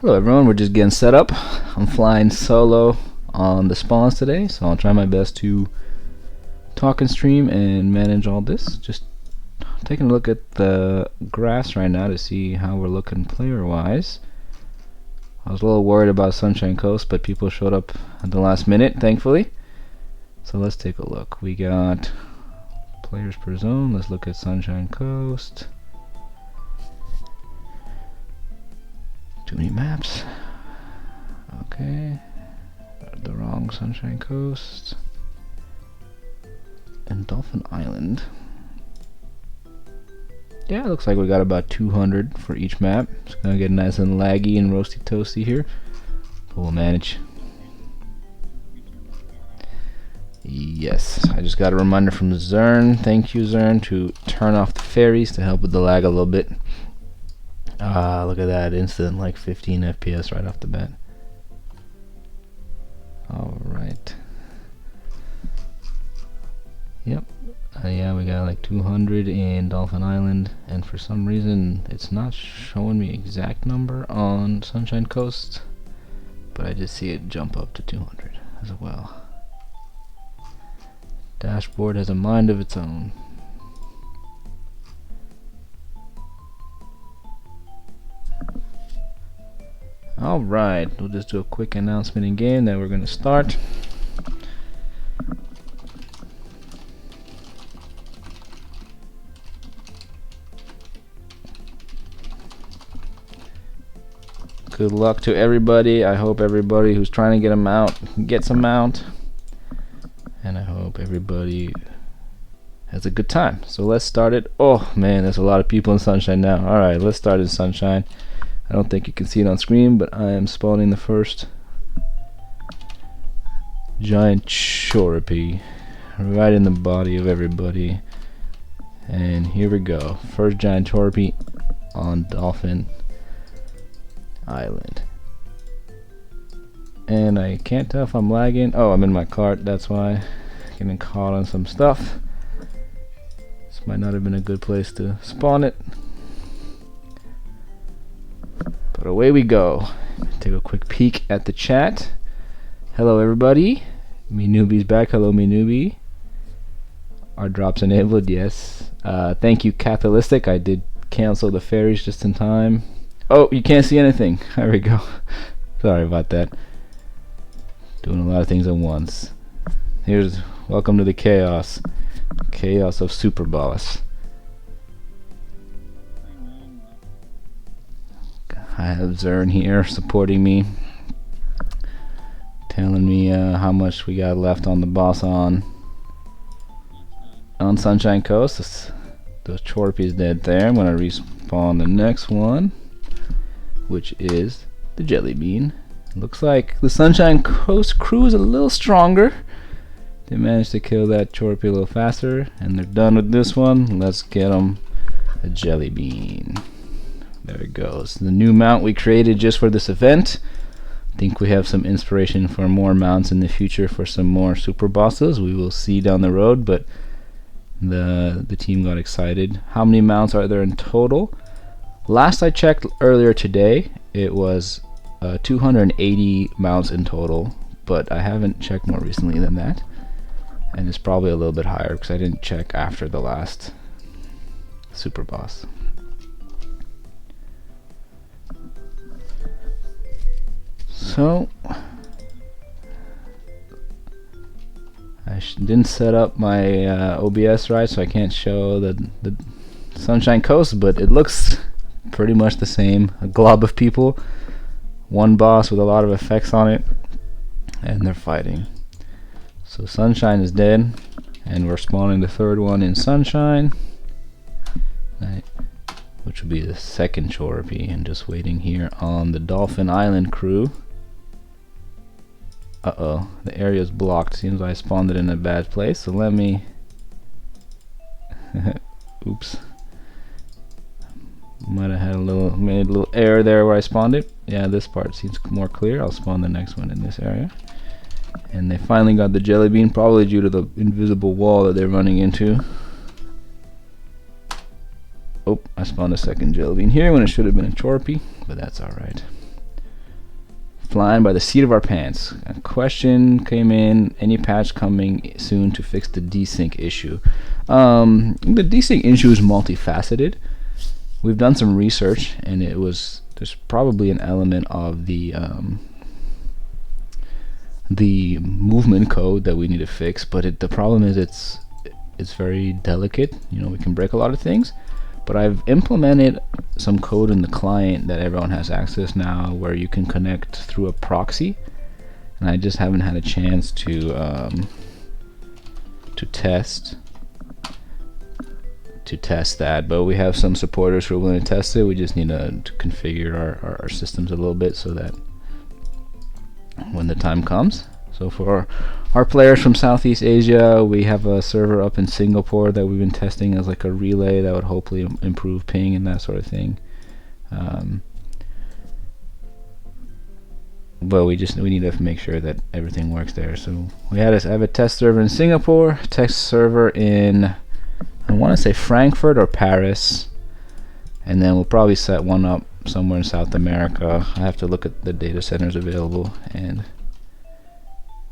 Hello everyone, we're just getting set up. I'm flying solo on the spawns today, so I'll try my best to talk and stream and manage all this. Just taking a look at the grass right now to see how we're looking player wise. I was a little worried about Sunshine Coast, but people showed up at the last minute, thankfully. So let's take a look. We got players per zone. Let's look at Sunshine Coast. Too many maps. Okay. The wrong Sunshine Coast. And Dolphin Island. Yeah, it looks like we got about 200 for each map. It's gonna get nice and laggy and roasty toasty here, but we'll manage. Yes, I just got a reminder from Zern. Thank you, Zern, to turn off the ferries to help with the lag a little bit. Look at that, instant like 15 FPS right off the bat. Alright. Yep. Yeah, we got like 200 in Dolphin Island, and for some reason it's not showing me exact number on Sunshine Coast, but I just see it jump up to 200 as well. Dashboard has a mind of its own. Alright, we'll just do a quick announcement in game that we're going to start. Good luck to everybody. I hope everybody who's trying to get a mount gets a mount. And I hope everybody has a good time. So let's start it. Oh man, there's a lot of people in Sunshine now. Alright, let's start in Sunshine. I don't think you can see it on screen, but I am spawning the first giant Choropy right in the body of everybody. And here we go. First giant Choropy on Dolphin Island. And I can't tell if I'm lagging. Oh, I'm in my cart, that's why. Getting caught on some stuff. This might not have been a good place to spawn it. But away we go. Take a quick peek at the chat. Hello everybody. Me Newbie's back. Hello Me Newbie. Our drops enabled, yes. Thank you Catholic. I did cancel the ferries just in time. Oh, you can't see anything. There we go. Sorry about that. Doing a lot of things at once. Here's welcome to the chaos. Chaos of Super Boss. I have Zern here supporting me, telling me how much we got left on the boss on Sunshine Coast. Those Chorpies dead there. I'm gonna respawn the next one, which is the Jelly Bean. Looks like the Sunshine Coast crew is a little stronger. They managed to kill that Chorpy a little faster, and they're done with this one. Let's get them a Jelly Bean. There it goes. The new mount we created just for this event. I think we have some inspiration for more mounts in the future for some more super bosses. We will see down the road, but the team got excited. How many mounts are there in total? Last I checked earlier today, it was 280 mounts in total, but I haven't checked more recently than that. And it's probably a little bit higher because I didn't check after the last super boss. So I didn't set up my OBS right, so I can't show the Sunshine Coast, but it looks pretty much the same. A glob of people, one boss with a lot of effects on it, and they're fighting. So Sunshine is dead, and we're spawning the third one in Sunshine, which will be the second Choropy, and just waiting here on the Dolphin Island crew. Uh-oh, the area is blocked. Seems I spawned it in a bad place, so let me oops. Might have had made a little error there where I spawned it. Yeah, this part seems more clear. I'll spawn the next one in this area. And they finally got the Jelly Bean, probably due to the invisible wall that they're running into. Oh, I spawned a second Jelly Bean here when it should have been a Choropy, but that's alright. flying by the seat of our pants. A question came in: any patch coming soon to fix the desync issue? The desync issue is multifaceted. We've done some research, and there's probably an element of the movement code that we need to fix, but the problem is it's very delicate. We can break a lot of things, but I've implemented some code in the client that everyone has access now, where you can connect through a proxy, and I just haven't had a chance to test that, but we have some supporters who are willing to test it. We just need to configure our systems a little bit so that when the time comes. So for our players from Southeast Asia, we have a server up in Singapore that we've been testing as like a relay that would hopefully improve ping and that sort of thing. But we need to make sure that everything works there. So I have a test server in Singapore, test server in, I want to say, Frankfurt or Paris, and then we'll probably set one up somewhere in South America. I have to look at the data centers available and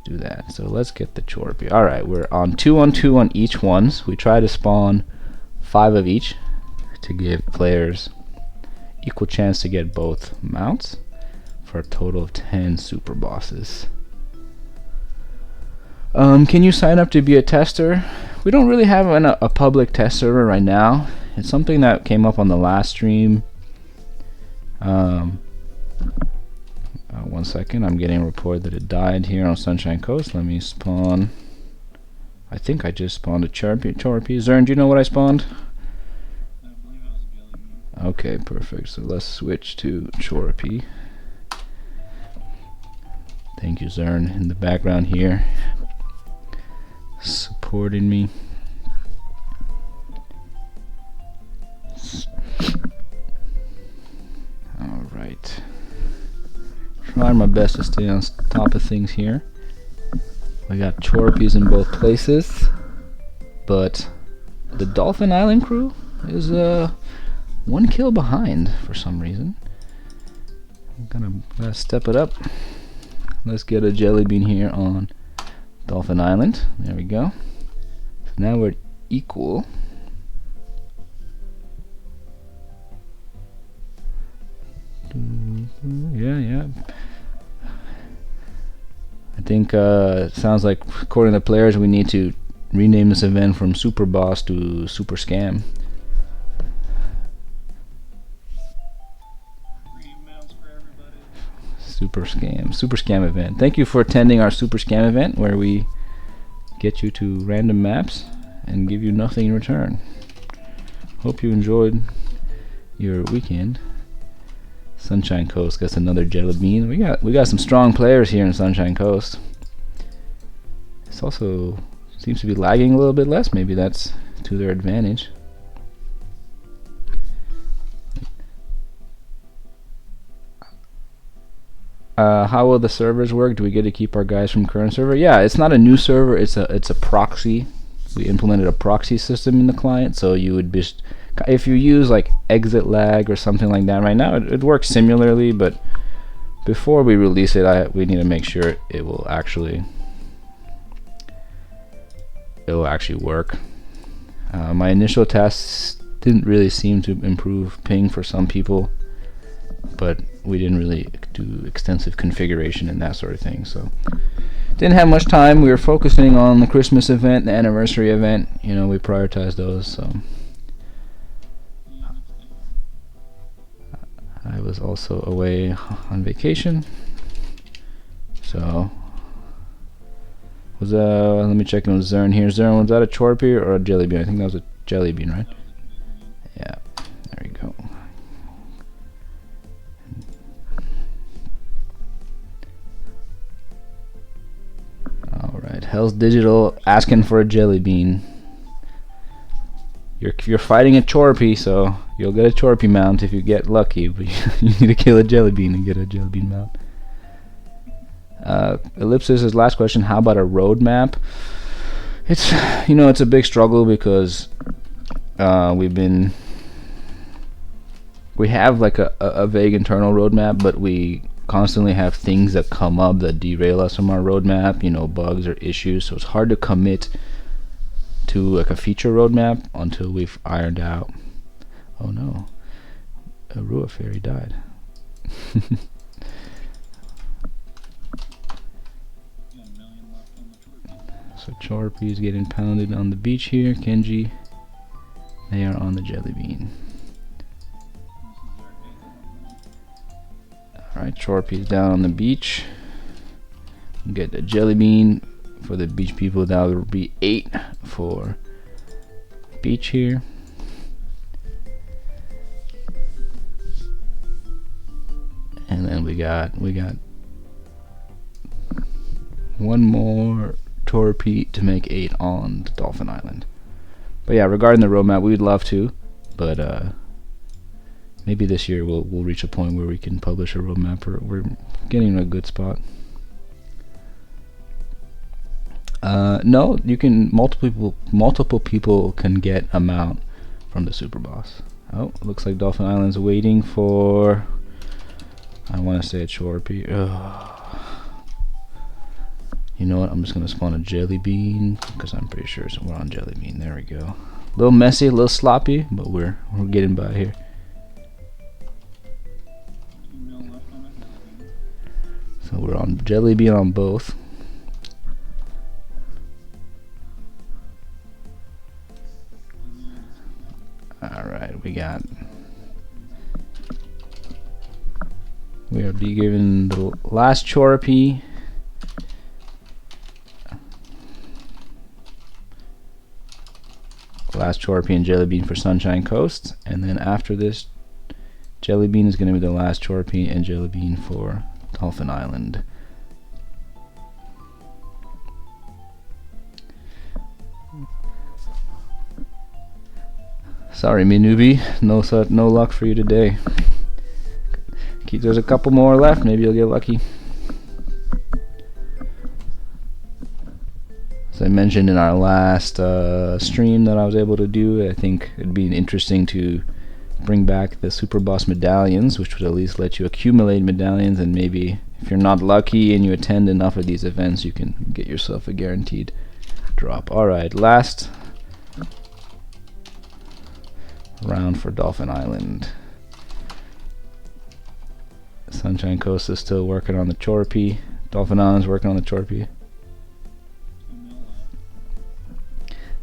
do that. So let's get the Chorpy. Alright, we're on 2-on-2 on each ones. We try to spawn 5 of each to give players equal chance to get both mounts for a total of 10 super bosses. Can you sign up to be a tester? We don't really have a public test server right now. It's something that came up on the last stream. One second, I'm getting a report that it died here on Sunshine Coast. Let me spawn. I think I just spawned a Chorpy. Zern, do you know what I spawned? I believe it was a Jelly Bean. Okay, perfect. So let's switch to Chorpy. Thank you, Zern, in the background here, supporting me. All right. Trying my best to stay on top of things here. We got Chorpies in both places, but the Dolphin Island crew is 1 kill behind for some reason. I'm gonna step it up. Let's get a Jelly Bean here on Dolphin Island. There we go. So now we're equal. Yeah. I think it sounds like, according to players, we need to rename this event from Super Boss to Super Scam. Super Scam event. Thank you for attending our Super Scam event, where we get you to random maps and give you nothing in return. Hope you enjoyed your weekend. Sunshine Coast gets another Jelly Bean. We got some strong players here in Sunshine Coast. This also seems to be lagging a little bit less. Maybe that's to their advantage. How will the servers work? Do we get to keep our guys from current server? Yeah, it's not a new server. It's a proxy. We implemented a proxy system in the client, so you would just, if you use like exit lag or something like that right now, it works similarly, but before we release it, we need to make sure it will actually work. My initial tests didn't really seem to improve ping for some people, but we didn't really do extensive configuration and that sort of thing, so didn't have much time. We were focusing on the Christmas event, the anniversary event. We prioritized those. So I was also away on vacation. So let me check in with Zern here. Zern, was that a Chorpy or a Jelly Bean? I think that was a Jelly Bean, right? Yeah, there we go. Alright, Hell's Digital asking for a Jelly Bean. You're fighting a Chorpy, so you'll get a Chorpy mount if you get lucky, but you need to kill a Jelly Bean and get a Jelly Bean mount. Ellipsis' last question: how about a roadmap? It's it's a big struggle because we have like a vague internal roadmap, but we constantly have things that come up that derail us from our roadmap, you know, bugs or issues. So it's hard to commit to like a feature roadmap until we've ironed out. Oh no, a Rua Fairy died. So Chorpy is getting pounded on the beach here. Kenji, they are on the Jelly Bean. Alright, Chorpy's down on the beach. Get the Jelly Bean for the beach people. That will be 8 for beach here. And then we got one more Chorpy to make 8 on the Dolphin Island. But yeah, regarding the roadmap, we would love to, but maybe this year we'll reach a point where we can publish a roadmap. We're getting in a good spot. No, you can multiple people can get a mount from the Super Boss. Oh, looks like Dolphin Island's waiting for, I want to say a Chorpy. You know what? I'm just gonna spawn a Jelly Bean because I'm pretty sure we're on Jelly Bean. There we go. A little messy, a little sloppy, but we're getting by here. So we're on Jelly Bean on both. Alright, we are be given the last Chorpy. Last Chorpy and Jelly Bean for Sunshine Coast, and then after this, Jelly Bean is going to be the last Chorpy and Jelly Bean for Dolphin Island. Sorry, me newbie, no luck for you today. There's a couple more left, maybe you'll get lucky. As I mentioned in our last stream that I was able to do, I think it'd be interesting to bring back the Super Boss medallions, which would at least let you accumulate medallions, and maybe if you're not lucky and you attend enough of these events, you can get yourself a guaranteed drop. Alright, last round for Dolphin Island. Sunshine Coast is still working on the Chorpy. Dolphin Island's working on the Chorpy.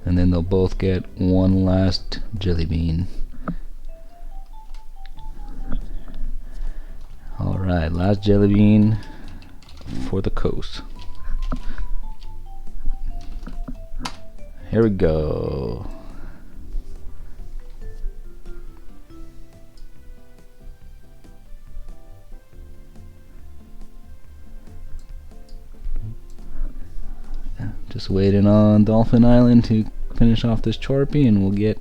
And then they'll both get one last Jelly Bean. Alright, last Jelly Bean for the coast. Here we go. Just waiting on Dolphin Island to finish off this Chorpy, and we'll get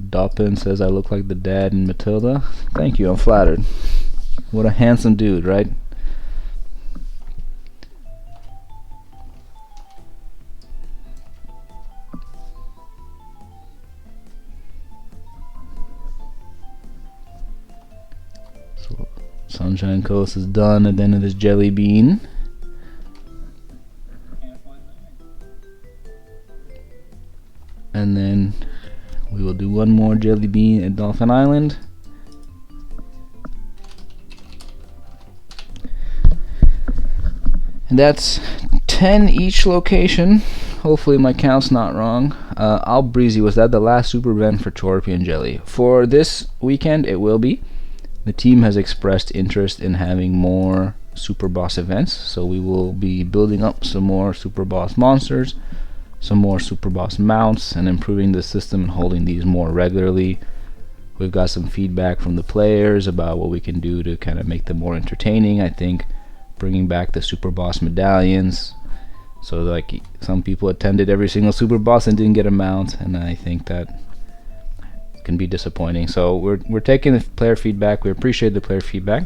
Doppin says I look like the dad in Matilda. Thank you, I'm flattered. What a handsome dude, right? So Sunshine Coast is done at the end of this Jelly Bean. And then we will do one more Jelly Bean at Dolphin Island. And that's 10 each location. Hopefully my count's not wrong. I'll breezy. Was that the last super event for Chorpy and Jelly? For this weekend, it will be. The team has expressed interest in having more Super Boss events, so we will be building up some more Super Boss monsters, some more Super Boss mounts, and improving the system and holding these more regularly. We've got some feedback from the players about what we can do to kind of make them more entertaining. I think bringing back the Super Boss medallions, so like some people attended every single Super Boss and didn't get a mount, and I think that can be disappointing. So we're taking the player feedback. We appreciate the player feedback,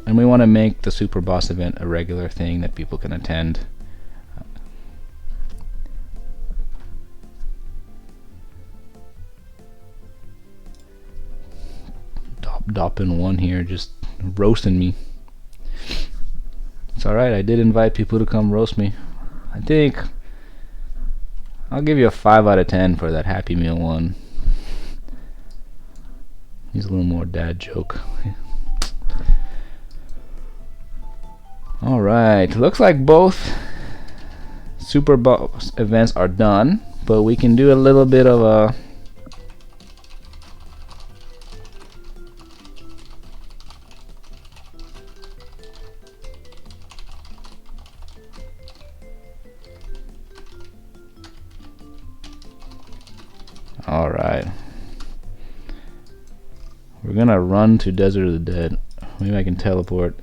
and we want to make the Super Boss event a regular thing that people can attend. Doppin 1 here just roasting me. It's alright, I did invite people to come roast me. I think I'll give you a 5 out of 10 for that Happy Meal one. He's a little more dad joke. Alright, looks like both Super Boss events are done, but we can do a little bit of a Alright. We're gonna run to Desert of the Dead. Maybe I can teleport.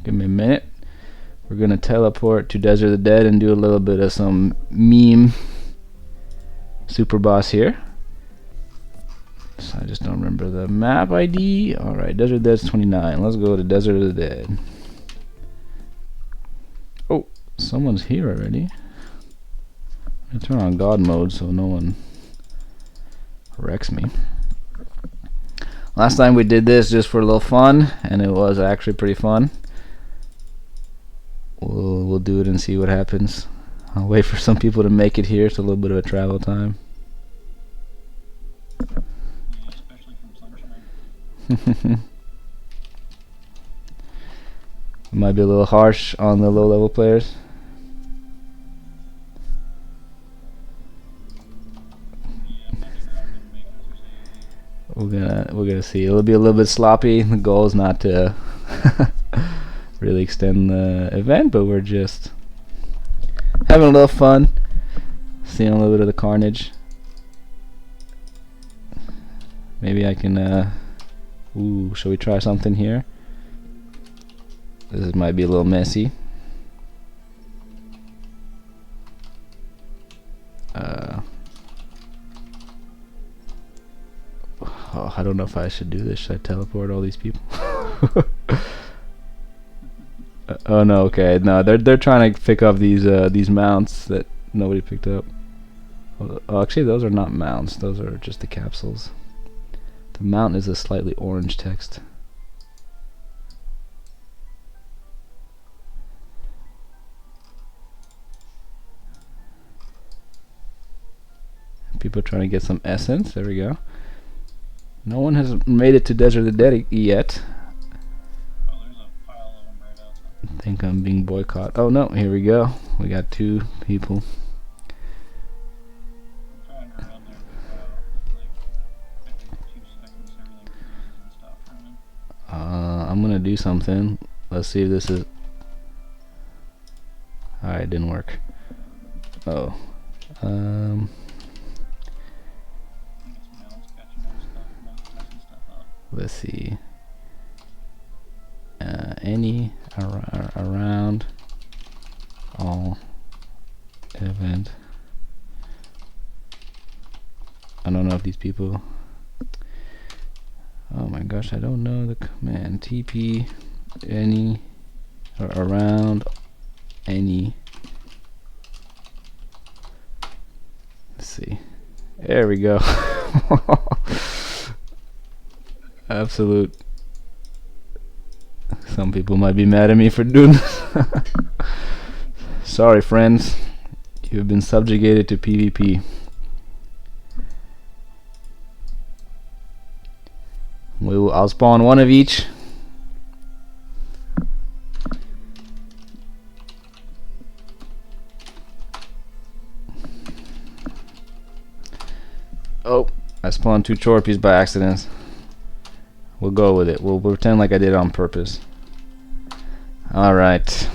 Give me a minute. We're gonna teleport to Desert of the Dead and do a little bit of some meme Super Boss here. So I just don't remember the map ID. Alright, Desert of the Dead's 29. Let's go to Desert of the Dead. Oh, someone's here already. I turn on God mode so no one wrecks me. Last time we did this just for a little fun, and it was actually pretty fun. We'll do it and see what happens. I'll wait for some people to make it here. It's a little bit of a travel time. Yeah, especially from Sunshine. Might be a little harsh on the low level players. We're gonna see. It'll be a little bit sloppy. The goal is not to really extend the event, but we're just having a little fun, seeing a little bit of the carnage. Maybe I can. Ooh, shall we try something here? This might be a little messy. Oh, I don't know if I should do this. Should I teleport all these people? Oh no, okay. No, they're trying to pick up these mounts that nobody picked up. Oh, actually, those are not mounts. Those are just the capsules. The mount is a slightly orange text. People trying to get some essence. There we go. No one has made it to Desert of the Dead yet. Oh, there's a pile of them right outside. I think I'm being boycotted. Oh no, here we go. We got 2 people. I'm trying to run there for like every 2 seconds everything freezes and stops running. I'm gonna do something. Let's see if this is. Alright, it didn't work. Oh. Let's see. Any around all event. I don't know if these people. Oh my gosh, I don't know the command. TP any or around any. Let's see. There we go. Absolute. Some people might be mad at me for doing this. Sorry, friends. You've been subjugated to PvP. I'll spawn one of each. Oh, I spawned 2 Chorpies by accident. We'll go with it. We'll pretend like I did it on purpose. Alright.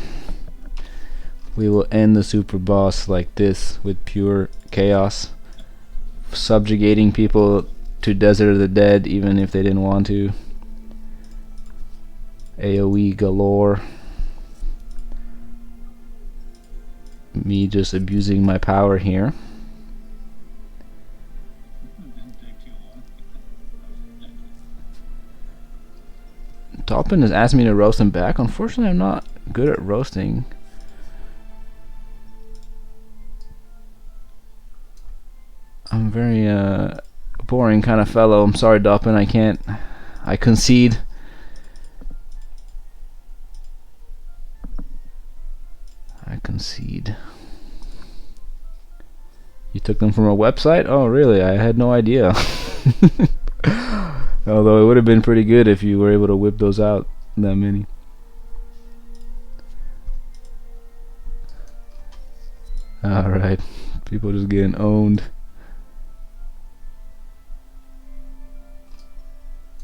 We will end the Super Boss like this with pure chaos. Subjugating people to Desert of the Dead even if they didn't want to. AoE galore. Me just abusing my power here. It didn't take too long. Toppin has asked me to roast him back. Unfortunately, I'm not good at roasting. I'm very boring kind of fellow. I'm sorry, Doppin, I can't I concede. I concede. You took them from a website? Oh, really? I had no idea. Although it would have been pretty good if you were able to whip those out, that many. Alright. People just getting owned.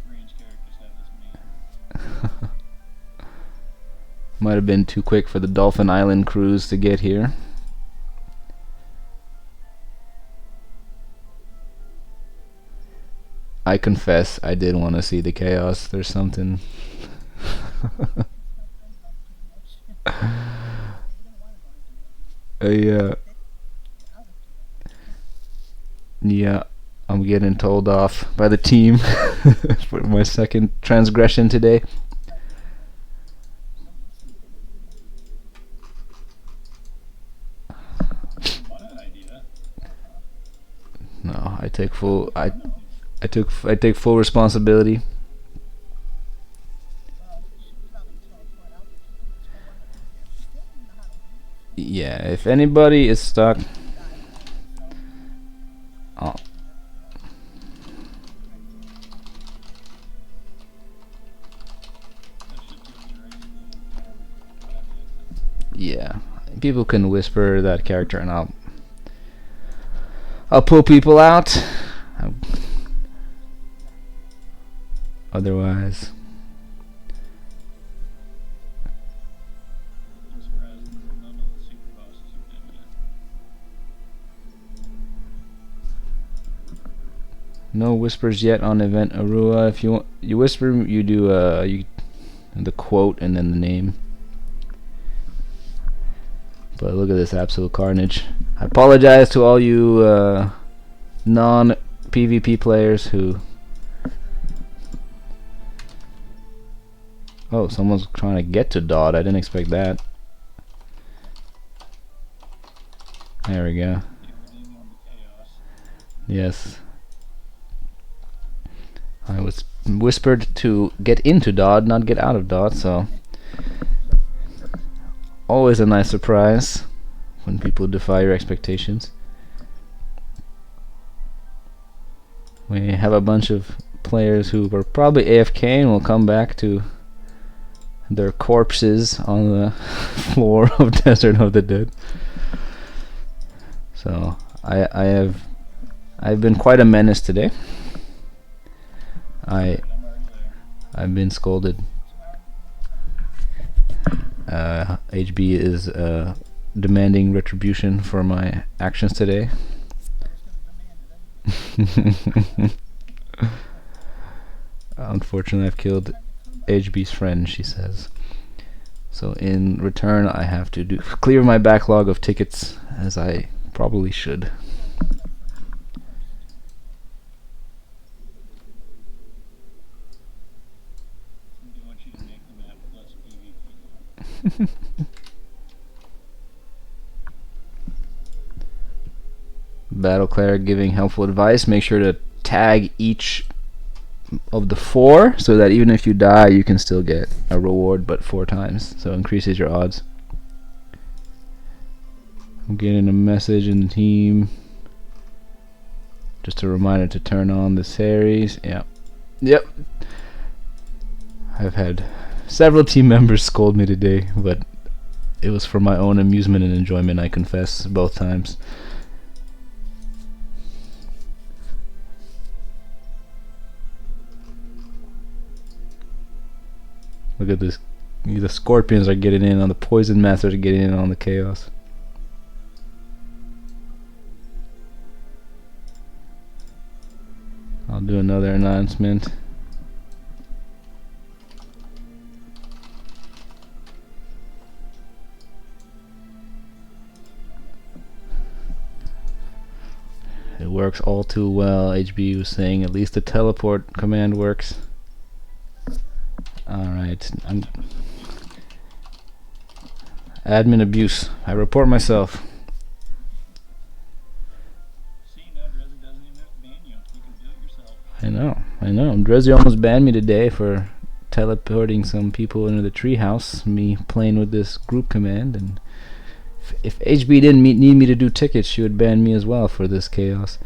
Range characters have this made. Might have been too quick for the Dolphin Island cruise to get here. I confess, I did want to see the chaos. There's something. Yeah. Yeah, I'm getting told off by the team for my second transgression today. What idea? No, I take full. I take full responsibility. Yeah, if anybody is stuck, oh, That should be alright. yeah, people can whisper that character, and I'll pull people out. Otherwise, I'm surprised none of the super bosses have been yet. no whispers yet on event Arua. If you want, you whisper, you do the quote and then the name. But look at this absolute carnage. I apologize to all you non-PvP players who... Oh, someone's trying to get to Dodd. I didn't expect that. There we go. Yes. I was whispered to get into Dodd, not get out of Dodd, so... Always a nice surprise when people defy your expectations. We have a bunch of players who were probably AFK and will come back to their corpses on the floor of Desert of the Dead. So I've been quite a menace today. I've been scolded. HB is demanding retribution for my actions today. Unfortunately, I've killed HB's friend, she says. So in return, I have to clear my backlog of tickets, as I probably should. They want you to make the map less PvP. Battle Cleric giving helpful advice. Make sure to tag each of the 4 so that even if you die, you can still get a reward, but 4 times. So increases your odds. I'm getting a message in the team. Just a reminder to turn on the series. Yeah. Yep. I've had several team members scold me today, but it was for my own amusement and enjoyment, I confess, both times. Look at this. The scorpions are getting in on the poison masters are getting in on the chaos. I'll do another announcement. It works all too well, HB was saying. At least the teleport command works. Alright. Admin abuse. I report myself. See, now Dresden doesn't even have to ban you. You can do it yourself. I I know. Dresy almost banned me today for teleporting some people into the treehouse. Me playing with this group command, and if HB didn't need me to do tickets, she would ban me as well for this chaos.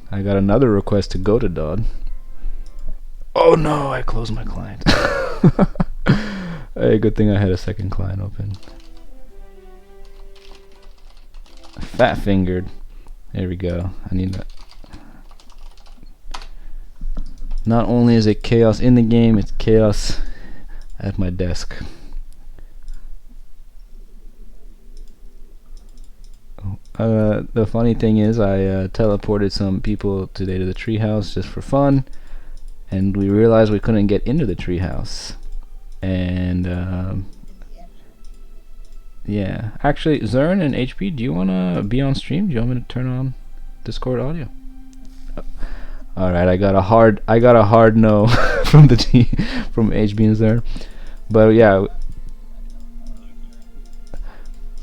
I got another request to go to Dodd. Oh no, I closed my client. Hey, good thing I had a second client open. Fat fingered. There we go. I need that. Not only is it chaos in the game, it's chaos at my desk. The funny thing is, I teleported some people today to the treehouse just for fun, and we realized we couldn't get into the treehouse. And yeah, actually, Zern and HP, do you wanna be on stream? Do you want me to turn on Discord audio? All right, I got a hard no from the from HB and Zern, but yeah.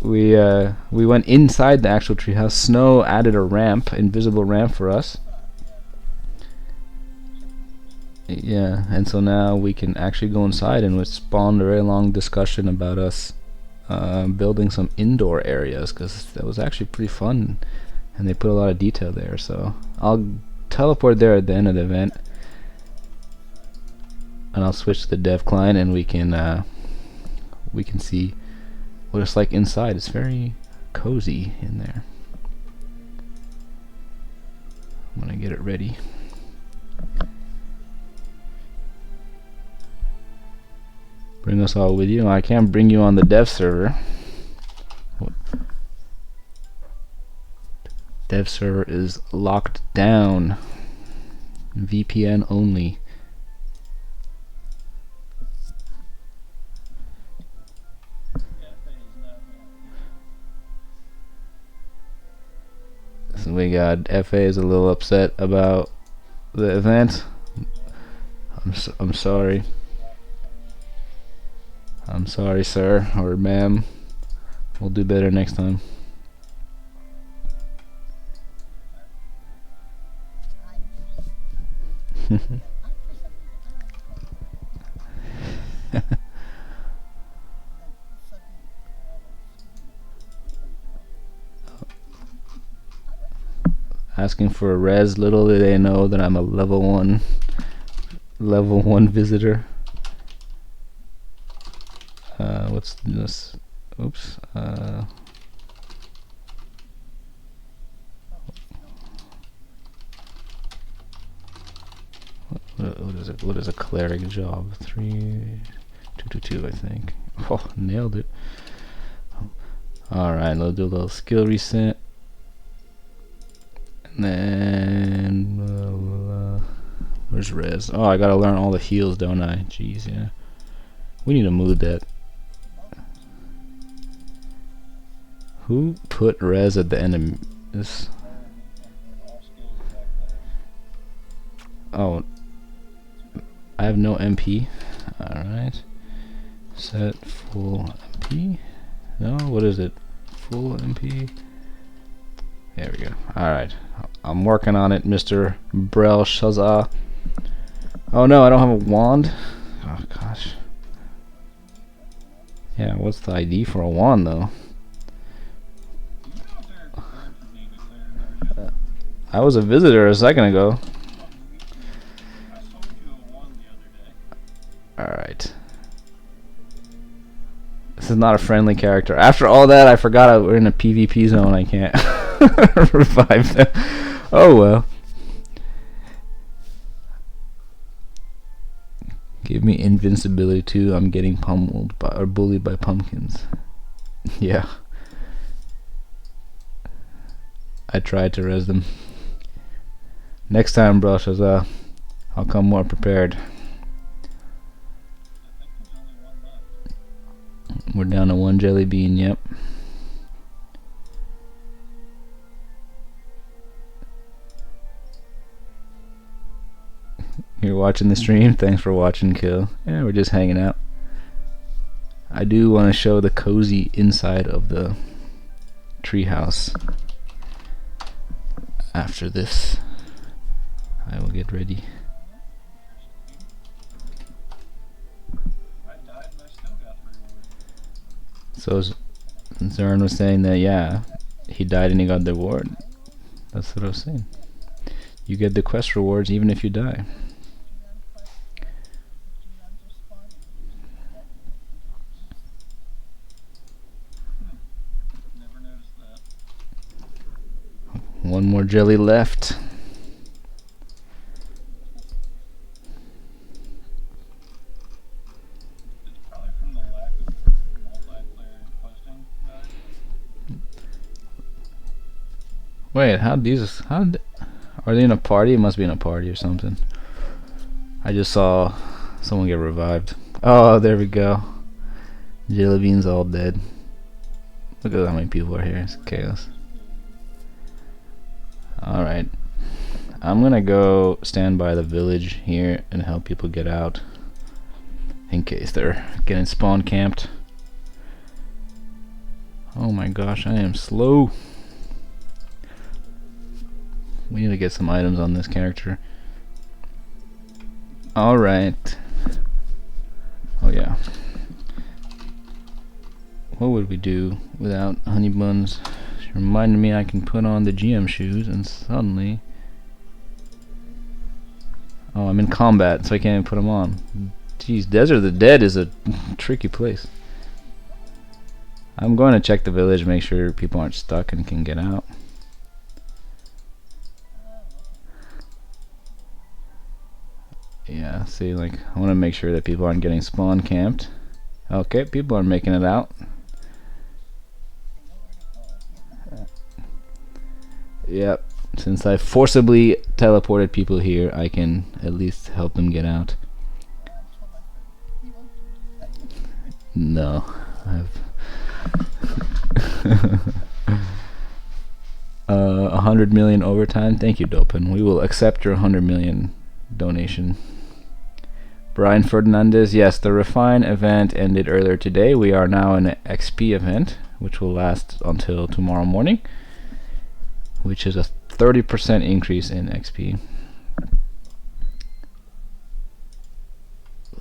We went inside the actual treehouse. Snow added a ramp, invisible ramp for us. Yeah, and so now we can actually go inside, and it spawned a very long discussion about us building some indoor areas, because that was actually pretty fun, and they put a lot of detail there. So I'll teleport there at the end of the event, and I'll switch to the dev client, and we can see what it's like inside. It's very cozy in there. I'm gonna get it ready. Bring us all with you. I can't bring you on the dev server. Dev server is locked down. VPN only. So we got FA is a little upset about the event. I'm sorry. I'm sorry, sir or ma'am. We'll do better next time. Asking for a res. Little do they know that I'm a level 1 visitor. What's this? Oops. What is a cleric job? 3222, I think. Oh, nailed it. Alright, let's do a little skill reset. And then where's res? Oh, I gotta learn all the heals, don't I? Jeez, yeah. We need to move that. Who put res at the end of this? Oh, I have no MP. Alright. Set full MP. No, what is it? Full MP. There we go. Alright. I'm working on it, Mr. Belshazzar. Oh no, I don't have a wand. Oh gosh. Yeah, what's the ID for a wand though? I was a visitor a second ago. Alright. This is not a friendly character. After all that, I forgot we're in a PvP zone. I can't revive them. Oh well. Give me invincibility too. I'm getting pummeled by, or bullied by pumpkins. Yeah. I tried to res them. Next time, Belshazzar, I'll come more prepared. We're down to 1 jelly bean, yep. You're watching the stream? Thanks for watching, Kill. Yeah, we're just hanging out. I do want to show the cozy inside of the treehouse. After this, I will get ready. I died and I still got the reward. So Zern was saying that, yeah, he died and he got the reward. That's what I was saying. You get the quest rewards even if you die. Never noticed that. One more jelly left. It's probably from the lack of multiplayer questing guide. Wait, are they in a party? It must be in a party or something. I just saw someone get revived. Oh, there we go. Jellybean's all dead. Look at how many people are here. It's chaos. Alright. I'm gonna go stand by the village here and help people get out. In case they're getting spawn camped. Oh my gosh, I am slow. We need to get some items on this character. Alright. Oh yeah. What would we do without honey buns? She reminded me I can put on the GM shoes and suddenly... Oh, I'm in combat, so I can't even put them on. Jeez, Desert of the Dead is a tricky place. I'm going to check the village, make sure people aren't stuck and can get out. Yeah, see, like, I want to make sure that people aren't getting spawn camped. Okay, people are making it out. Yep, since I forcibly teleported people here, I can at least help them get out. No, I've 100 million overtime. Thank you, Dopin. We will accept your 100 million donation. Brian Fernandez, yes, the Refine event ended earlier today. We are now in an XP event, which will last until tomorrow morning, which is a 30% increase in XP.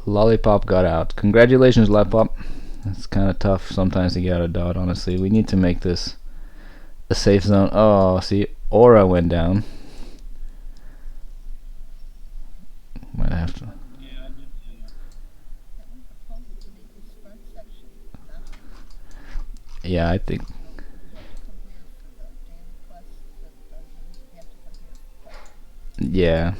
Lollipop got out. Congratulations, Lollipop. It's kind of tough sometimes to get out of dot, honestly. We need to make this a safe zone. Oh, see, Aura went down. Might have to. Yeah, I did see that. Yeah, I think. Yeah.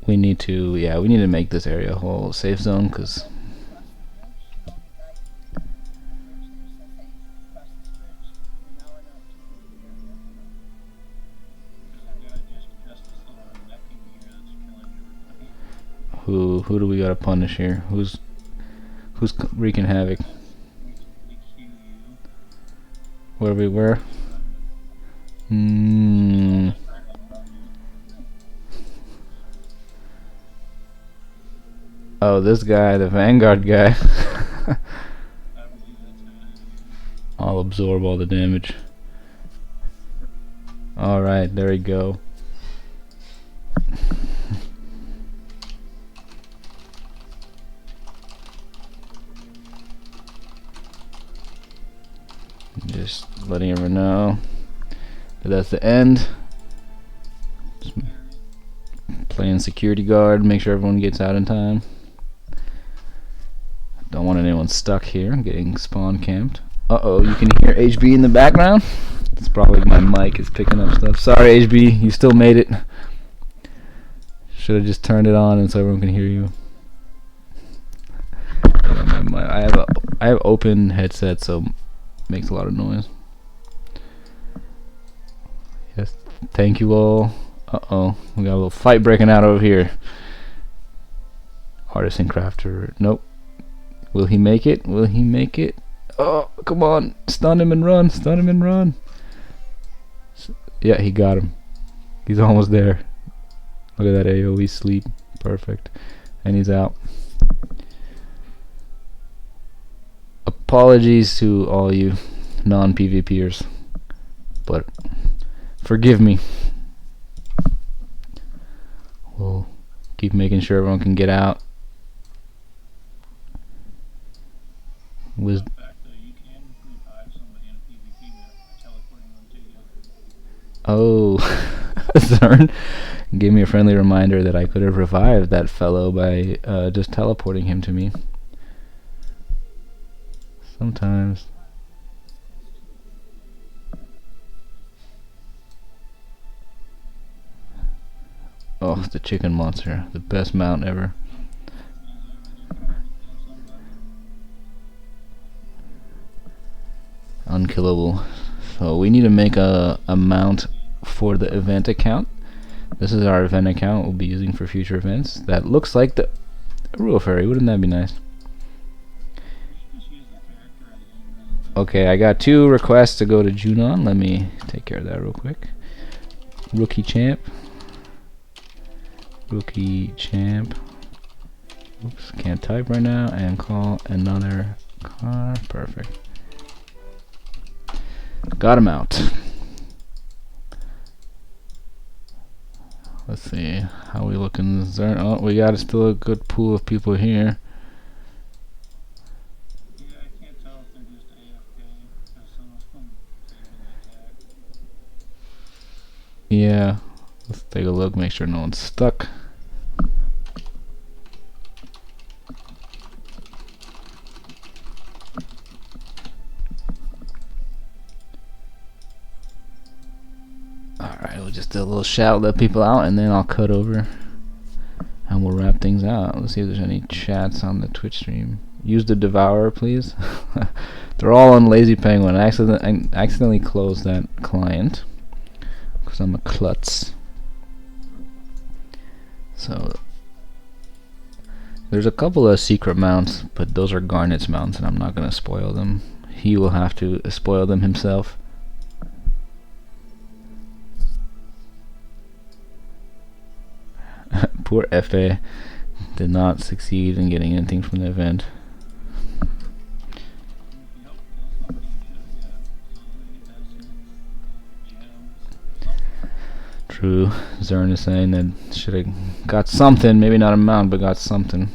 We need to, yeah, we need to make this area a whole safe zone, because who do we gotta punish here? Who's wreaking havoc? Where we were? Oh, this guy, the Vanguard guy. I'll absorb all the damage. Alright, there we go. Just letting everyone know that that's the end. Just playing security guard, make sure everyone gets out in time. Don't want anyone stuck here getting spawn camped. Uh-oh, you can hear HB in the background. It's probably my mic is picking up stuff. Sorry, HB, you still made it. Should have just turned it on and so everyone can hear you. Yeah, I have open headset, so it makes a lot of noise. Yes, thank you all. Uh-oh, we got a little fight breaking out over here. Artisan crafter, nope. Will he make it? Will he make it? Oh, come on. Stun him and run. Stun him and run. Yeah, he got him. He's almost there. Look at that AoE sleep. Perfect. And he's out. apologies to all you non-PvPers, but forgive me. We'll keep making sure everyone can get out. In fact, you can revive somebody in a PvP map by teleporting them to you. Oh, Zern gave me a friendly reminder that I could have revived that fellow by just teleporting him to me. Sometimes. Oh, the chicken monster, the best mount ever. Unkillable. So we need to make a mount for the event account. This is our event account we'll be using for future events. That looks like the Rule Fairy. Wouldn't that be nice? Okay, I got 2 requests to go to Junon. Let me take care of that real quick. Rookie champ. Rookie champ. Oops, can't type right now. And call another car. Perfect. Got him out. Let's see. How we looking? Oh, we got still a good pool of people here. Yeah, I can't tell if they're just AFK because some of them taking the attack. Yeah. Let's take a look. Make sure no one's stuck. Alright, we'll just do a little shout, let people out, and then I'll cut over and we'll wrap things out. Let's see if there's any chats on the Twitch stream. Use the Devourer, please. They're all on Lazy Penguin. I accidentally closed that client because I'm a klutz. So there's a couple of secret mounts, but those are Garnet's mounts, and I'm not going to spoil them. He will have to spoil them himself. Poor Efe did not succeed in getting anything from the event. True. Zern is saying that should have got something, maybe not a mount, but got something.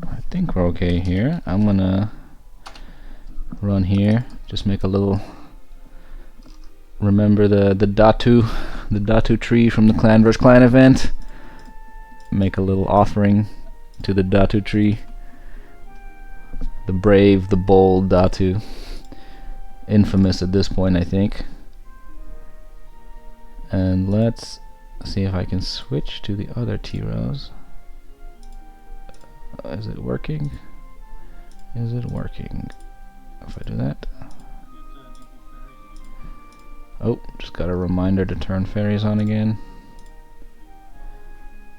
I think we're okay here. I'm gonna run here, just make a little. Remember the Datu tree from the Clan vs Clan event. Make a little offering to the Datu tree. The brave, the bold Datu. Infamous at this point, I think. And let's see if I can switch to the other T-Rose. Is it working? Is it working? If I do that. Oh, just got a reminder to turn fairies on again.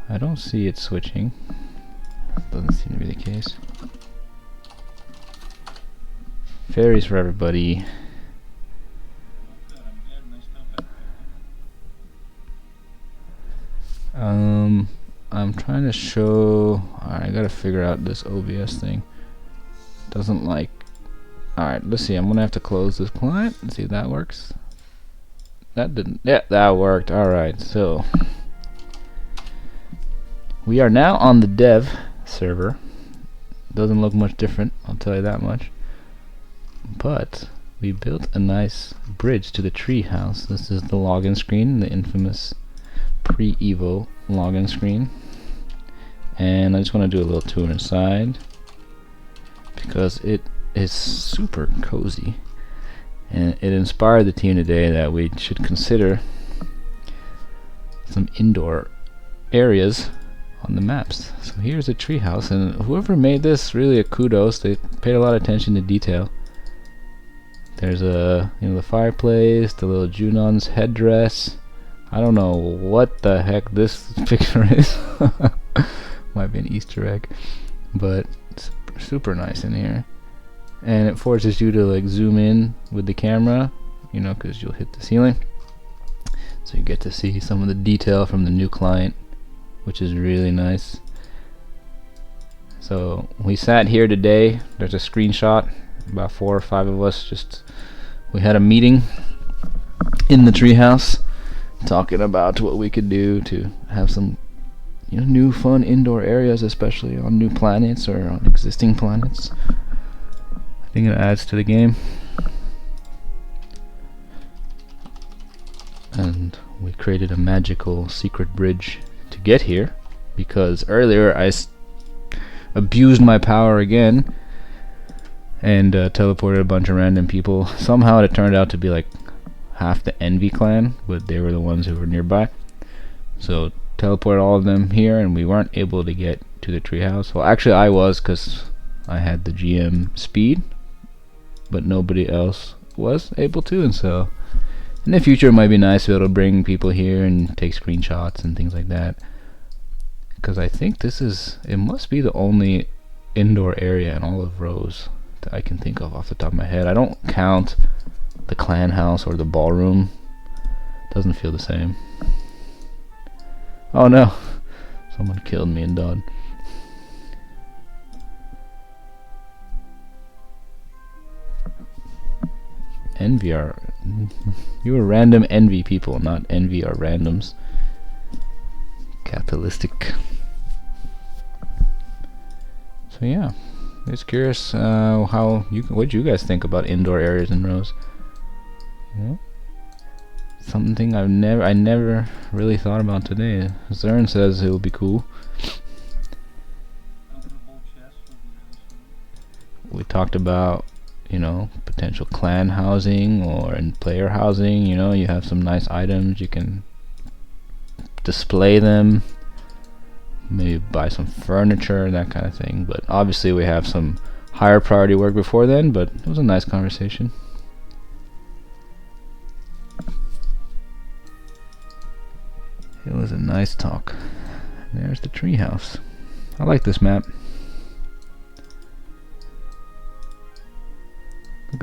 I don't see it switching. Doesn't seem to be the case. Fairies for everybody. I'm trying to show. Alright, I gotta figure out this OBS thing. Doesn't like. Alright, let's see. I'm gonna have to close this client and see if that works. That didn't. Yeah, that worked. Alright, so we are now on the dev server. Doesn't look much different, I'll tell you that much. But we built a nice bridge to the tree house. This is the login screen, the infamous pre-Evo login screen. And I just want to do a little tour inside because it is super cozy. And it inspired the team today that we should consider some indoor areas on the maps. So here's a treehouse, and whoever made this, really a kudos. They paid a lot of attention to detail. There's the fireplace, the little Junon's headdress. I don't know what the heck this picture is. Might be an Easter egg, but it's super nice in here. And it forces you to like zoom in with the camera, you know, because you'll hit the ceiling. So you get to see some of the detail from the new client, which is really nice. So we sat here today. There's a screenshot. About 4 or 5 of us we had a meeting in the treehouse, talking about what we could do to have some new fun indoor areas, especially on new planets or on existing planets. I think it adds to the game. And we created a magical secret bridge to get here, because earlier I abused my power again and teleported a bunch of random people. Somehow it turned out to be like half the Envy clan, but they were the ones who were nearby. So teleported all of them here, and we weren't able to get to the treehouse. Well, actually I was, because I had the GM speed, but nobody else was able to. And so in the future it might be nice to be able to bring people here and take screenshots and things like that, because I think it must be the only indoor area in all of Rose that I can think of off the top of my head. I don't count the clan house or the ballroom. Doesn't feel the same. Oh no, someone killed me and died. Envy are you are random envy people, not envy are randoms. Capitalistic. So yeah, just curious what you guys think about indoor areas in Rose. Something I never really thought about today. Zern says it will be cool. We talked about potential clan housing or in player housing. You have some nice items, you can display them, maybe buy some furniture, that kind of thing. But obviously we have some higher priority work before then. But it was a nice conversation. It was a nice talk. There's the treehouse. I like this map.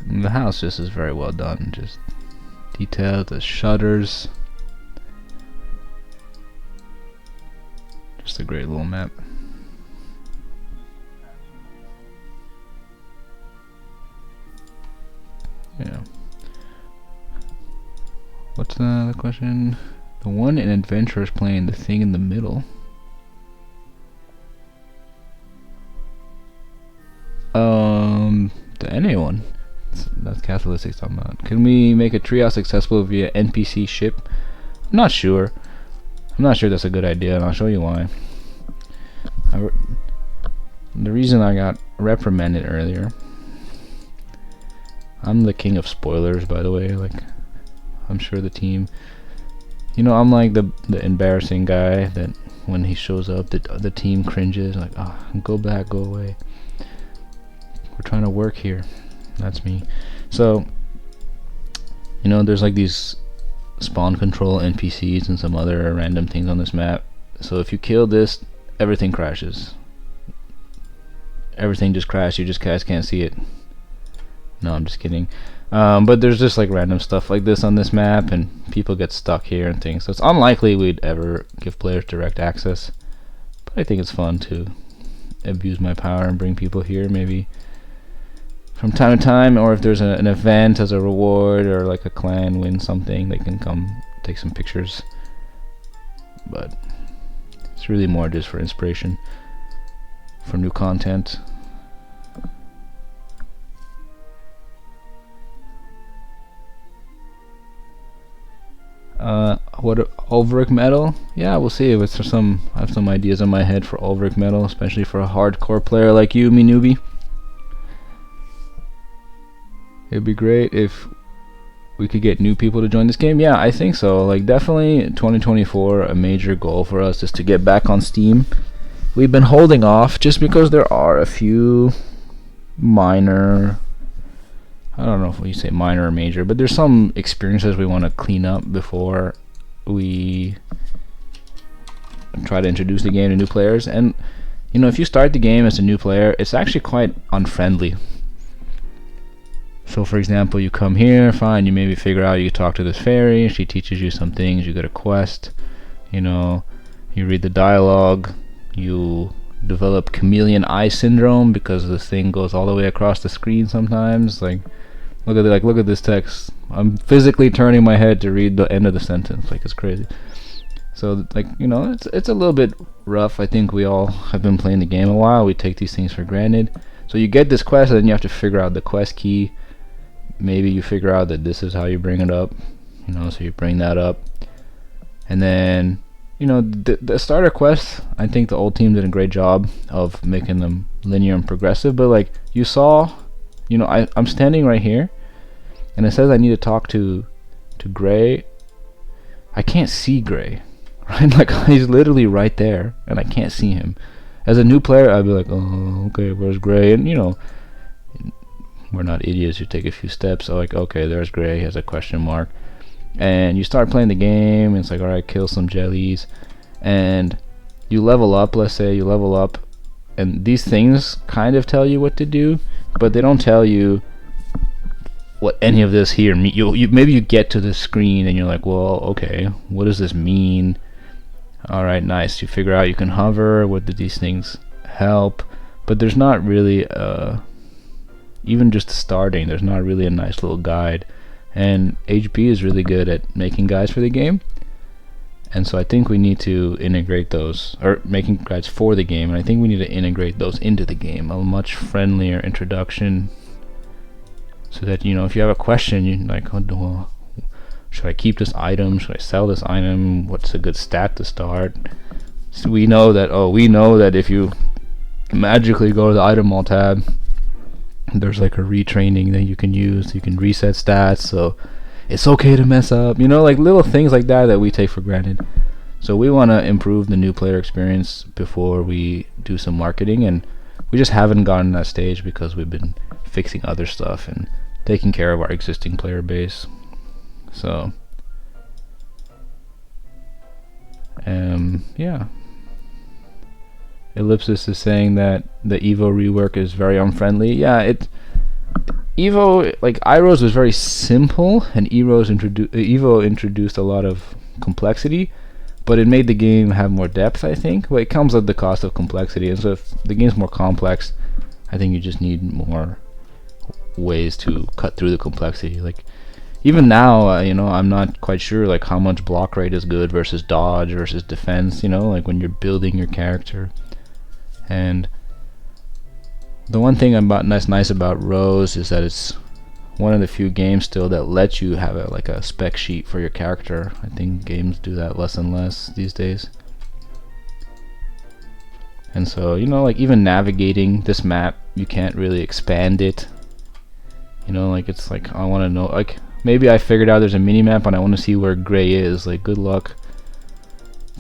The house just is very well done. Just detailed, the shutters. Just a great little map. Yeah. What's the question? The one in Adventure is playing the thing in the middle. The NA one. That's Catholic talking about. Can we make a treehouse accessible via NPC ship? I'm not sure. I'm not sure that's a good idea, and I'll show you why. The reason I got reprimanded earlier. I'm the king of spoilers, by the way. Like, I'm sure the team. I'm like the embarrassing guy that when he shows up, the team cringes. Like, go back, go away. We're trying to work here. That's me. So, there's like these spawn control NPCs and some other random things on this map. So if you kill this, everything crashes. Everything just crashed. You guys can't see it. No, I'm just kidding. But there's just like random stuff like this on this map, and people get stuck here and things. So it's unlikely we'd ever give players direct access. But I think it's fun to abuse my power and bring people here, maybe from time to time, or if there's an event as a reward, or like a clan wins something, they can come take some pictures. But it's really more just for inspiration, for new content. What Ulvrich metal? Yeah, we'll see. I have some ideas in my head for Ulvrich metal, especially for a hardcore player like you, me newbie. It'd be great if we could get new people to join this game. Yeah, I think so. Like, definitely 2024, a major goal for us is to get back on Steam. We've been holding off just because there are a few minor, I don't know if we say minor or major, but there's some experiences we want to clean up before we try to introduce the game to new players. And if you start the game as a new player, it's actually quite unfriendly. So for example, you come here, fine, you maybe figure out you talk to this fairy, she teaches you some things, you get a quest, you read the dialogue, you develop chameleon eye syndrome because this thing goes all the way across the screen sometimes. Like, look at this text. I'm physically turning my head to read the end of the sentence. Like, it's crazy. So, like, you know, it's a little bit rough. I think we all have been playing the game a while. We take these things for granted. So you get this quest, and then you have to figure out the quest key. Maybe you figure out that this is how you bring it up. You know, so you bring that up. And then, you know, the starter quests, I think the old team did a great job of making them linear and progressive. But, like, you saw, you know, I'm standing right here, and it says I need to talk to Gray. I can't see Gray, right? Like, he's literally right there, and I can't see him. As a new player, I'd be like, oh, okay, where's Gray? And, you know, we're not idiots. You take a few steps. So, like, okay, there's Gray. He has a question mark. And you start playing the game, and it's like, alright, kill some jellies. And you level up, let's say you level up. And these things kind of tell you what to do, but they don't tell you what any of this here mean. Maybe you get to the screen, and you're like, well, okay, what does this mean? Alright, nice. You figure out you can hover. What do these things help? But there's not really, even just starting, there's not really a nice little guide. And HP is really good at making guides for the game. And so I think we need to integrate those, or making guides for the game. And I think we need to integrate those into the game. A much friendlier introduction. So that, you know, if you have a question, you're like, oh, well, should I keep this item? Should I sell this item? What's a good stat to start? So we know that if you magically go to the item alt tab, there's like a retraining that you can use. You can reset stats, so it's okay to mess up. You know, like little things like that we take for granted. So we want to improve the new player experience before we do some marketing, and we just haven't gotten that stage because we've been fixing other stuff and taking care of our existing player base. So yeah, Ellipsis is saying that the Evo rework is very unfriendly. Yeah, Evo, like, Iros was very simple, and Evo introduced a lot of complexity, but it made the game have more depth, I think. But it comes at the cost of complexity, and so if the game's more complex, I think you just need more ways to cut through the complexity. Like, even now, you know, I'm not quite sure like how much block rate is good versus dodge versus defense, you know, like when you're building your character. And the one thing that's nice about Rose is that it's one of the few games still that lets you have a spec sheet for your character. I think games do that less and less these days. And so, you know, like even navigating this map, you can't really expand it. You know, like it's like, I want to know, like, maybe I figured out there's a mini map and I want to see where Gray is. Like, good luck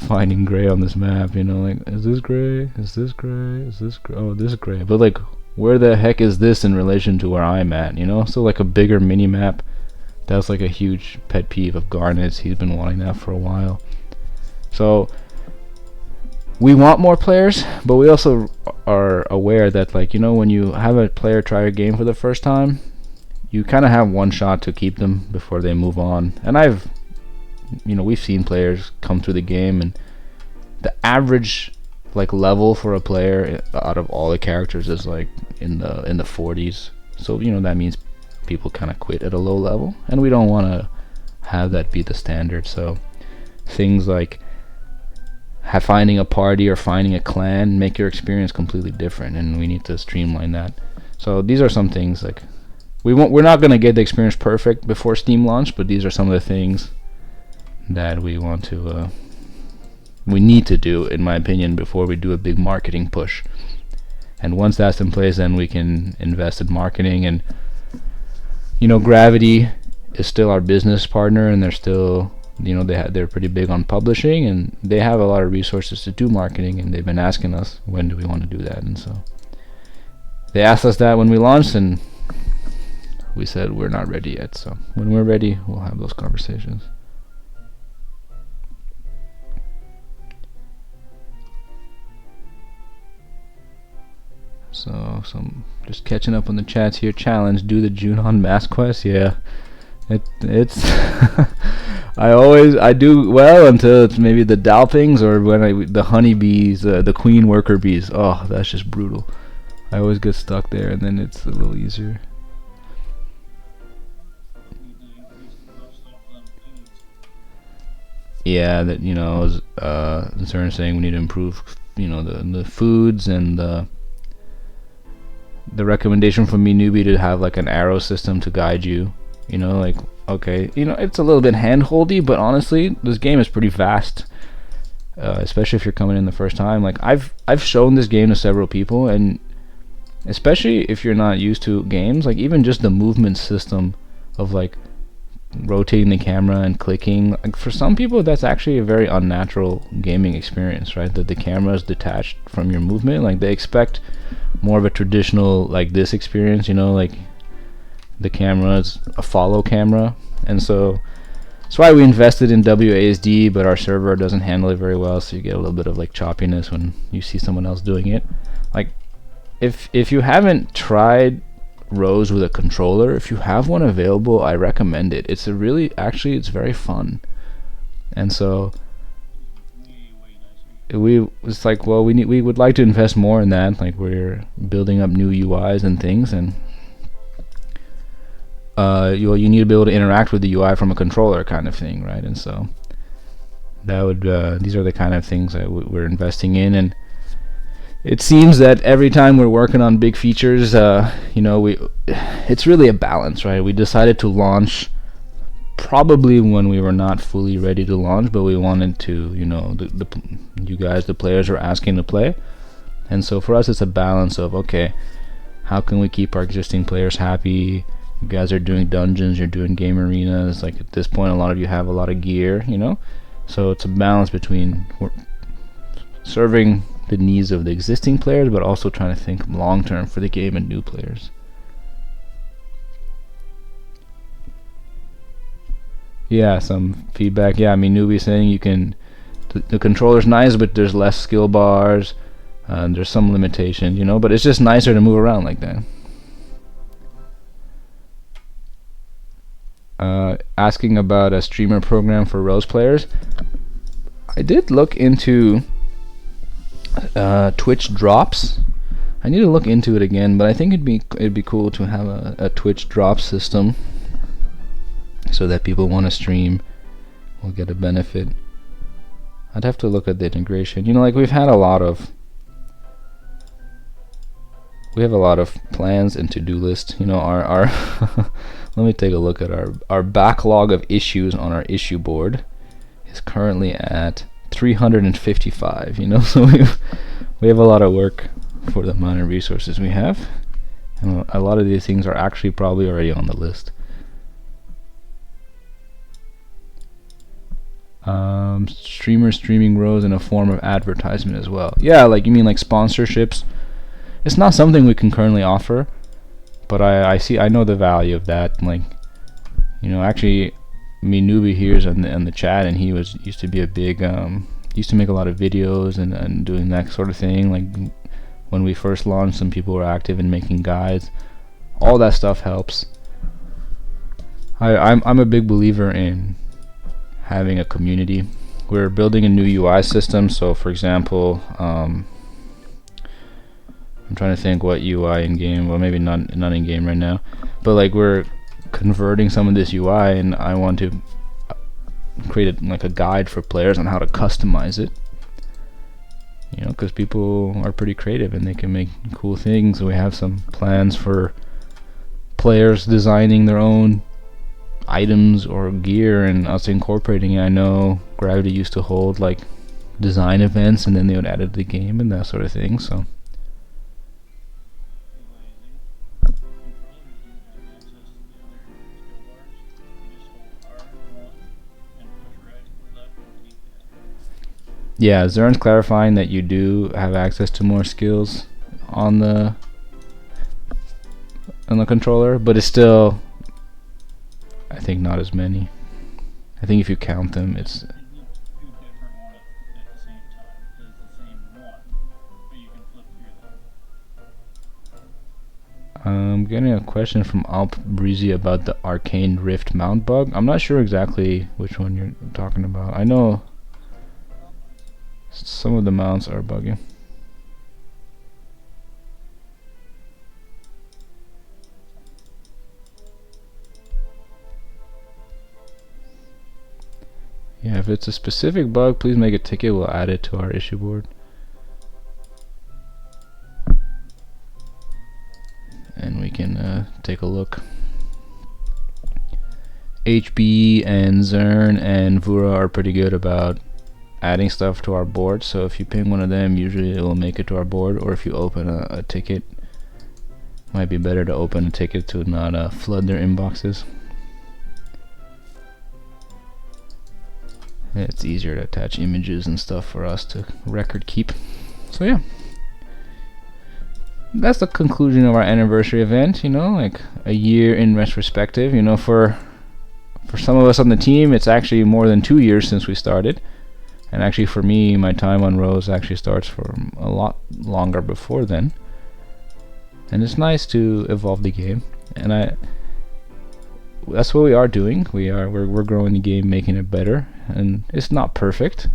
finding Gray on this map, you know, like, is this Gray? Is this Gray? Is this Gray? Oh, this is Gray. But like, where the heck is this in relation to where I'm at, you know? So like a bigger mini map, that's like a huge pet peeve of Garnet's. He's been wanting that for a while. So we want more players, but we also are aware that, like, you know, when you have a player try a game for the first time, you kind of have one shot to keep them before they move on. And we've seen players come through the game, and the average like level for a player out of all the characters is like in the 40s. So, you know, that means people kind of quit at a low level, and we don't want to have that be the standard. So things like finding a party or finding a clan make your experience completely different, and we need to streamline that. So these are some things, like, we're not going to get the experience perfect before Steam launch, but these are some of the things that we need to do, in my opinion, before we do a big marketing push. And once that's in place, then we can invest in marketing. And, you know, Gravity is still our business partner, and they're still, you know, they're pretty big on publishing, and they have a lot of resources to do marketing, and they've been asking us, when do we want to do that? And so they asked us that when we launched, and we said we're not ready yet. So when we're ready, we'll have those conversations. So just catching up on the chats here. Challenge: do the Junon mask quest. Yeah, it's I do well until it's maybe the Dalpings or when the honeybees, the queen worker bees. Oh, that's just brutal. I always get stuck there, and then it's a little easier. Need to increase the cost of them foods. Yeah, that Zern saying we need to improve, the foods and the recommendation from me newbie to have like an arrow system to guide you. Like okay, it's a little bit hand-holdy, but honestly, this game is pretty vast. Especially if you're coming in the first time. Like I've shown this game to several people, and especially if you're not used to games, like even just the movement system of like rotating the camera and clicking, like for some people that's actually a very unnatural gaming experience, right? That the camera is detached from your movement. Like they expect more of a traditional like this experience, like the camera is a follow camera, and so that's why we invested in WASD, but our server doesn't handle it very well, so you get a little bit of like choppiness when you see someone else doing it. Like if you haven't tried Rose with a controller, if you have one available, I recommend it. It's it's very fun. And so it's like, well, we would like to invest more in that. Like we're building up new UIs and things, and you need to be able to interact with the UI from a controller kind of thing, right? And so these are the kind of things that we're investing in. And it seems that every time we're working on big features, it's really a balance, right? We decided to launch probably when we were not fully ready to launch, but we wanted to, you guys, the players, are asking to play. And so for us, it's a balance of, okay, how can we keep our existing players happy? You guys are doing dungeons, you're doing game arenas. Like at this point, a lot of you have a lot of gear, So it's a balance between serving the needs of the existing players, but also trying to think long term for the game and new players. Yeah, some feedback. Yeah, I mean, newbie saying you can. The controller's nice, but there's less skill bars. There's some limitations, but it's just nicer to move around like that. Asking about a streamer program for Rose players. I did look into Twitch drops. I need to look into it again, but I think it'd be cool to have a Twitch drop system so that people want to stream will get a benefit. I'd have to look at the integration. Like we have a lot of plans and to-do list. Our let me take a look at our backlog of issues on our issue board is currently at 355. So we have a lot of work for the amount of resources we have, and a lot of these things are actually probably already on the list. Streamers streaming Rose in a form of advertisement as well. Yeah, like you mean like sponsorships. It's not something we can currently offer, but I know the value of that. Like, actually, me newbie here is in the chat, and he used to be a big used to make a lot of videos and doing that sort of thing. Like when we first launched, some people were active in making guides. All that stuff helps. I'm a big believer in having a community. We're building a new UI system, so for example, I'm trying to think what UI in game. Well, maybe not in game right now, but like we're converting some of this UI, and I want to create a guide for players on how to customize it. Because people are pretty creative and they can make cool things. We have some plans for players designing their own items or gear and us incorporating it. I know Gravity used to hold like design events, and then they would add it to the game and that sort of thing. So yeah, Zern's clarifying that you do have access to more skills on the controller, but it's still, I think, not as many. I think if you count them, it's I'm getting a question from Alp Breezy about the Arcane Rift mount bug. I'm not sure exactly which one you're talking about. I know some of the mounts are bugging. Yeah, if it's a specific bug, please make a ticket. We'll add it to our issue board. And we can take a look. HB and Zern and Vura are pretty good about adding stuff to our board, so if you ping one of them, usually it will make it to our board. Or if you open a ticket, might be better to open a ticket to not flood their inboxes. It's easier to attach images and stuff for us to record keep. So yeah, that's the conclusion of our anniversary event. You know, like a year in retrospective. You know, for some of us on the team, it's actually more than 2 years since we started. And actually for me, my time on Rose actually starts from a lot longer before then. And it's nice to evolve the game, and that's what we are doing. We're growing the game, making it better, and it's not perfect,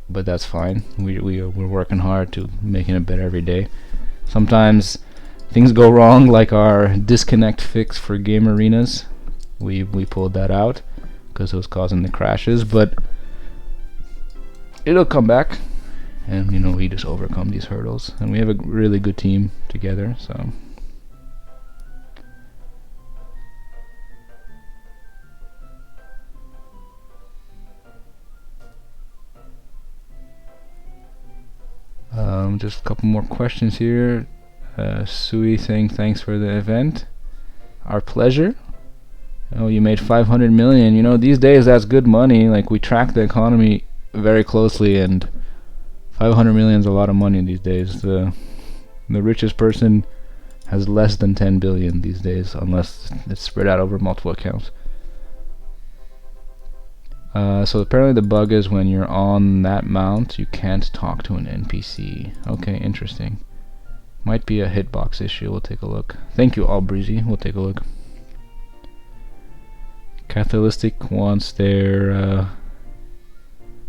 but that's fine. We're working hard to making it better every day. Sometimes things go wrong, like our disconnect fix for game arenas. We pulled that out because it was causing the crashes, but it'll come back, and you know, we just overcome these hurdles, and we have a really good team together. So just a couple more questions here. Sui saying thanks for the event. Our pleasure. Oh, you made 500 million. You know, these days that's good money. Like, we track the economy very closely, and 500 million is a lot of money these days. The richest person has less than 10 billion these days, unless it's spread out over multiple accounts. So apparently the bug is when you're on that mount, you can't talk to an NPC. Okay, interesting. Might be a hitbox issue. We'll take a look. Thank you, All Breezy. We'll take a look. Catholic wants their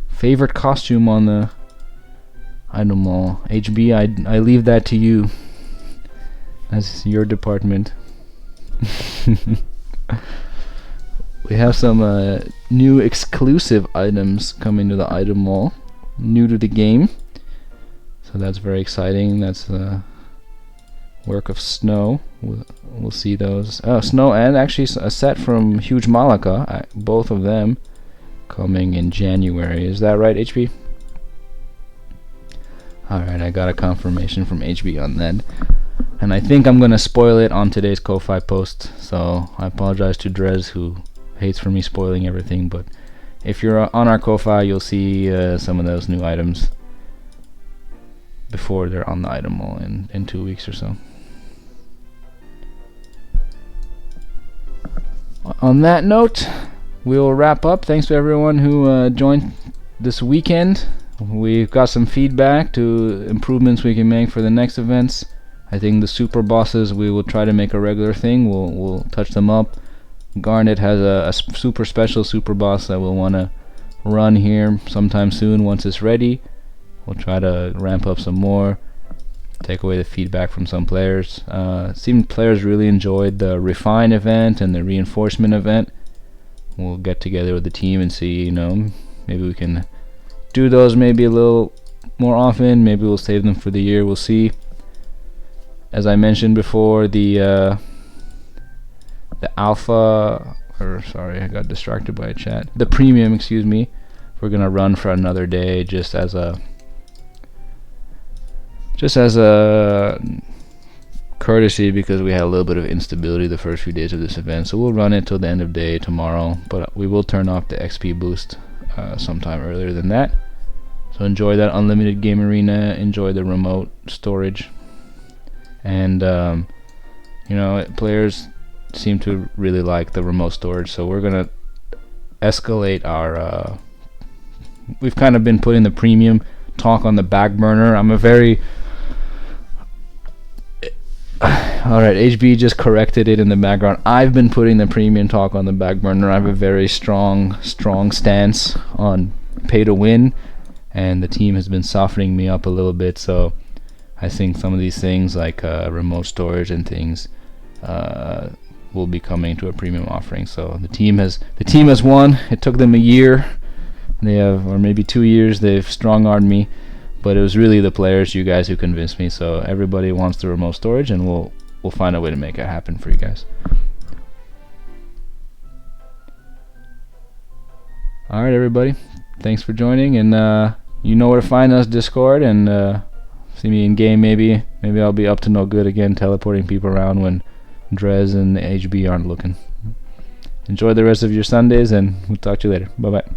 favorite costume on the item mall. HB, I leave that to you. That's your department. We have some new exclusive items coming to the item mall, new to the game, so that's very exciting. That's the work of Snow. We'll see those. Oh, Snow, and actually a set from Huge Malaka, both of them coming in January. Is that right, HB? Alright, I got a confirmation from HB on that, and I think I'm gonna spoil it on today's Ko-Fi post, so I apologize to Drez, who hates for me spoiling everything, but if you're on our Ko-Fi, you'll see some of those new items before they're on the item mall in 2 weeks or so. On that note, we'll wrap up. Thanks to everyone who joined this weekend. We've got some feedback to improvements we can make for the next events. I think the super bosses, we will try to make a regular thing. We'll touch them up. Garnet has a super special super boss that we'll want to run here sometime soon once it's ready. We'll try to ramp up some more, take away the feedback from some players. Seemed players really enjoyed the Refine event and the Reinforcement event. We'll get together with the team and see, you know, maybe we can do those maybe a little more often. Maybe we'll save them for the year. We'll see. As I mentioned before, the alpha, or sorry, I got distracted by a chat. The premium, excuse me, we're gonna run for another day, just as a courtesy, because we had a little bit of instability the first few days of this event. So we'll run it till the end of day tomorrow, but we will turn off the XP boost sometime earlier than that. So enjoy that unlimited game arena, enjoy the remote storage, and you know, players seem to really like the remote storage, so we're gonna escalate our we've kind of been putting the premium talk on the back burner. I'm a very Alright, HB just corrected it in the background. I've been putting the premium talk on the back burner. I have a very strong stance on pay to win, and the team has been softening me up a little bit, so I think some of these things like remote storage and things will be coming to a premium offering. So the team has won. It took them a year. They have, or maybe 2 years. They've strong-armed me, but it was really the players, you guys, who convinced me. So everybody wants the remote storage, and we'll find a way to make it happen for you guys. All right, everybody. Thanks for joining, and you know where to find us, Discord, and see me in game. Maybe I'll be up to no good again, teleporting people around when Drez and HB aren't looking. Enjoy the rest of your Sundays, and we'll talk to you later. Bye bye.